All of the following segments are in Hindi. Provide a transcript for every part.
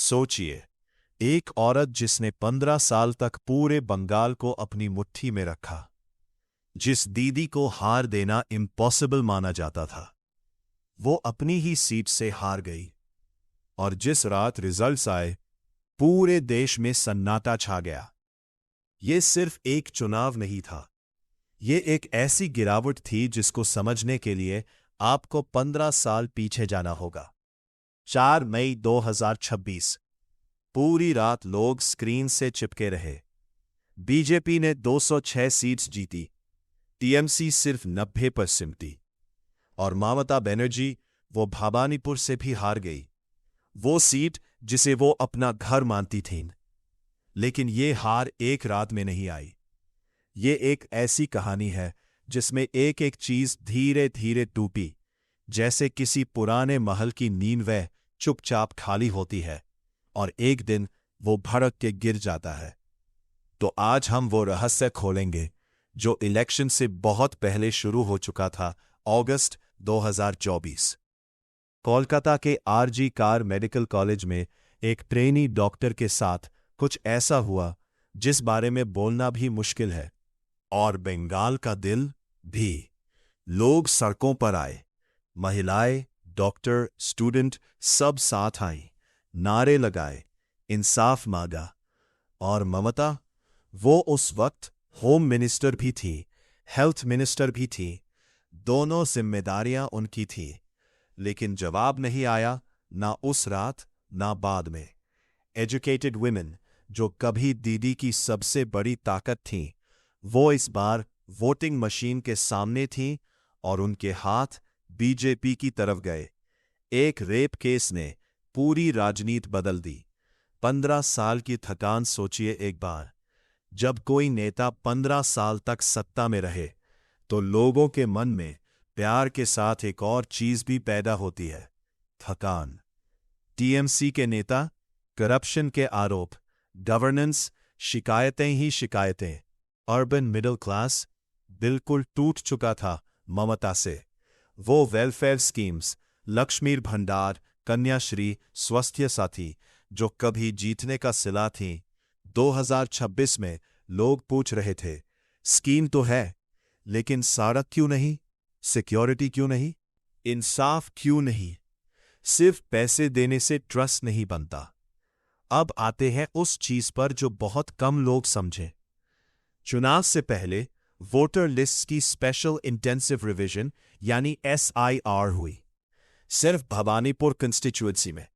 सोचिए, एक औरत जिसने 15 साल तक पूरे बंगाल को अपनी मुट्ठी में रखा, जिस दीदी को हार देना इम्पॉसिबल माना जाता था, वो अपनी ही सीट से हार गई। और जिस रात रिजल्ट्स आए, पूरे देश में सन्नाटा छा गया। ये सिर्फ एक चुनाव नहीं था, ये एक ऐसी गिरावट थी जिसको समझने के लिए आपको 15 साल पीछे जाना होगा। 4 मई 2026। पूरी रात लोग स्क्रीन से चिपके रहे। बीजेपी ने 206 सीट्स जीती, टीएमसी सिर्फ 90 पर सिमटी। और ममता बनर्जी, वो भवानीपुर से भी हार गई, वो सीट जिसे वो अपना घर मानती थीं। लेकिन ये हार एक रात में नहीं आई। ये एक ऐसी कहानी है जिसमें एक एक चीज धीरे धीरे टूटी, जैसे किसी पुराने महल की नींव वह चुपचाप खाली होती है और एक दिन वो भड़क के गिर जाता है। तो आज हम वो रहस्य खोलेंगे जो इलेक्शन से बहुत पहले शुरू हो चुका था। अगस्त 2024। कोलकाता के आरजी कार मेडिकल कॉलेज में एक ट्रेनी डॉक्टर के साथ कुछ ऐसा हुआ जिस बारे में बोलना भी मुश्किल है। और बंगाल का दिल भी। लोग सड़कों पर आए, महिलाएं, डॉक्टर, स्टूडेंट सब साथ आईं, नारे लगाए, इंसाफ मांगा। और ममता, वो उस वक्त होम मिनिस्टर भी थी, हेल्थ मिनिस्टर भी थी, दोनों जिम्मेदारियां उनकी थी। लेकिन जवाब नहीं आया, ना उस रात ना बाद में। एजुकेटेड वुमेन, जो कभी दीदी की सबसे बड़ी ताकत थीं, वो इस बार वोटिंग मशीन के सामने थीं और उनके हाथ बीजेपी की तरफ गए। एक रेप केस ने पूरी राजनीति बदल दी। 15 साल की थकान सोचिए एक बार। जब कोई नेता 15 साल तक सत्ता में रहे तो लोगों के मन में प्यार के साथ एक और चीज भी पैदा होती है, थकान। टीएमसी के नेता, करप्शन के आरोप, गवर्नेंस, शिकायतें ही शिकायतें। अर्बन मिडिल क्लास बिल्कुल टूट चुका था ममता से। वो वेलफेयर स्कीम्स, लक्ष्मी भंडार, कन्याश्री, स्वास्थ्य साथी, जो कभी जीतने का सिला थी, 2026 में लोग पूछ रहे थे, स्कीम तो है, लेकिन सड़क क्यों नहीं, सिक्योरिटी क्यों नहीं, इंसाफ क्यों नहीं। सिर्फ पैसे देने से ट्रस्ट नहीं बनता। अब आते हैं उस चीज पर जो बहुत कम लोग समझे। चुनाव से पहले वोटर लिस्ट की स्पेशल इंटेंसिव रिवीजन यानी SIR हुई। सिर्फ भवानीपुर कंस्टिट्यूएंसी में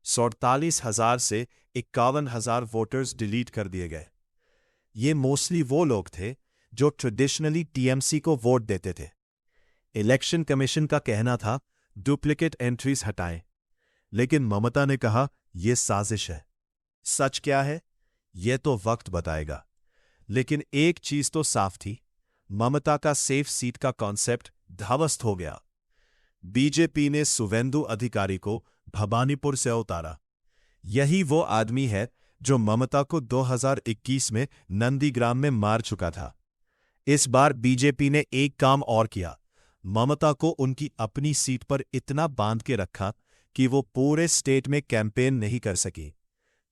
47,000 से 51,000 वोटर्स डिलीट कर दिए गए। ये मोस्टली वो लोग थे जो ट्रेडिशनली टीएमसी को वोट देते थे। इलेक्शन कमीशन का कहना था डुप्लीकेट एंट्रीज हटाएं, लेकिन ममता ने कहा यह साजिश है। सच क्या है, यह तो वक्त बताएगा। लेकिन एक चीज तो साफ थी, ममता का सेफ सीट का कॉन्सेप्ट ध्वस्त हो गया। बीजेपी ने शुवेंदु अधिकारी को भवानीपुर से उतारा। यही वो आदमी है जो ममता को 2021 में नंदीग्राम में मार चुका था। इस बार बीजेपी ने एक काम और किया, ममता को उनकी अपनी सीट पर इतना बांध के रखा कि वो पूरे स्टेट में कैंपेन नहीं कर सकी।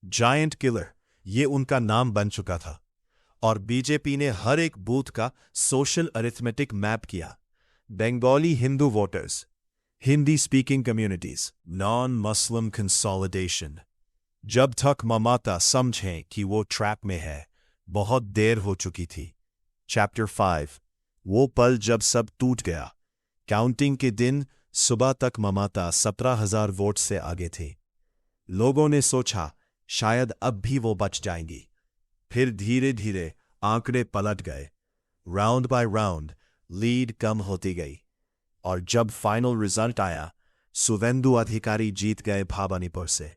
जायंट किलर, ये उनका नाम बन चुका था। और बीजेपी ने हर एक बूथ का सोशल अरिथमेटिक मैप किया। Bengali Hindu voters, Hindi speaking communities, non Muslim consolidation. जब तक ममता समझें कि वो ट्रैप में है, बहुत देर हो चुकी थी। चैप्टर 5, वो पल जब सब टूट गया। काउंटिंग के दिन सुबह तक ममता 17,000 वोट से आगे थी। लोगों ने सोचा शायद अब भी वो बच जाएंगी। फिर धीरे धीरे आंकड़े पलट गए। राउंड बाय राउंड लीड कम होती गई और जब फाइनल रिजल्ट आया, शुवेंदु अधिकारी जीत गए भवानीपुर से।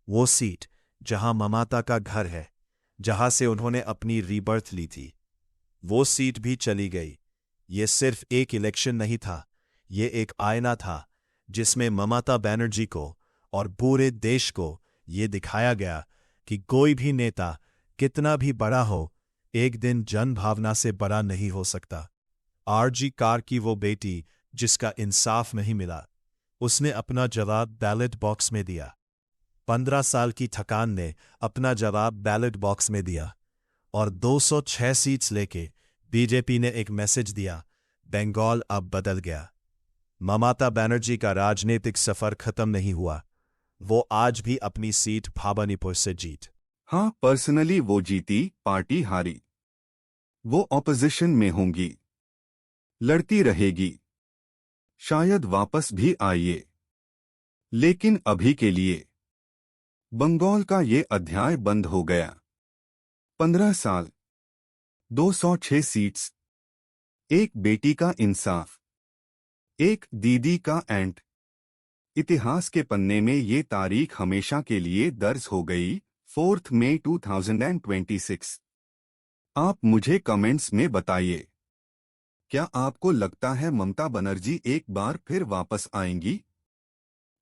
वो सीट जहां ममता का घर है, जहां से उन्होंने अपनी रीबर्थ ली थी, वो सीट भी चली गई। ये सिर्फ एक इलेक्शन नहीं था, ये एक आईना था जिसमें ममता बनर्जी को और पूरे देश को ये दिखाया गया कि कोई भी नेता कितना भी बड़ा हो, एक दिन जनभावना से बड़ा नहीं हो सकता। आरजी कार की वो बेटी जिसका इंसाफ नहीं मिला, उसने अपना जवाब बैलेट बॉक्स में दिया। 15 साल की थकान ने अपना जवाब बैलेट बॉक्स में दिया और 206 सीट्स लेके बीजेपी ने एक मैसेज दिया, बंगाल अब बदल गया। ममता बनर्जी का राजनीतिक सफर खत्म नहीं हुआ, वो आज भी अपनी सीट भाबानीपुर से जीत। हाँ, पर्सनली वो जीती, पार्टी हारी। वो ऑपोजिशन में होंगी, लड़ती रहेगी, शायद वापस भी आइए। लेकिन अभी के लिए बंगाल का ये अध्याय बंद हो गया। 15 साल, 206 सीट्स, एक बेटी का इंसाफ, एक दीदी का एंट। इतिहास के पन्ने में ये तारीख हमेशा के लिए दर्ज हो गई। 4 मई 2026। आप मुझे कमेंट्स में बताइए, क्या आपको लगता है ममता बनर्जी एक बार फिर वापस आएंगी,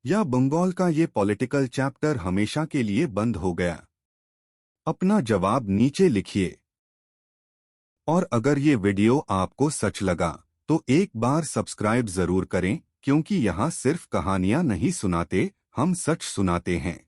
या बंगाल का ये पॉलिटिकल चैप्टर हमेशा के लिए बंद हो गया? अपना जवाब नीचे लिखिए। और अगर ये वीडियो आपको सच लगा तो एक बार सब्सक्राइब जरूर करें, क्योंकि यहाँ सिर्फ कहानियां नहीं सुनाते, हम सच सुनाते हैं।